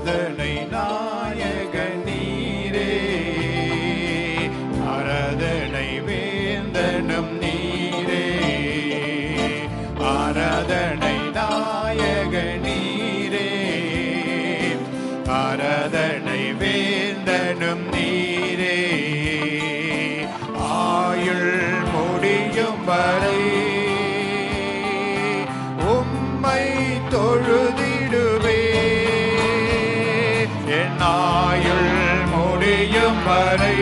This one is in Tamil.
ஆராதனை நாயக நீரே, ஆராதனை வேந்தனும் நீரே, ஆராதனை நாயக நீரே, ஆராதனை வேந்தனும் நீரே. ஆயுள் முடியும் வரை உம்மை தொழுதிடுவே, என் ஆயுள் முடியும் வரை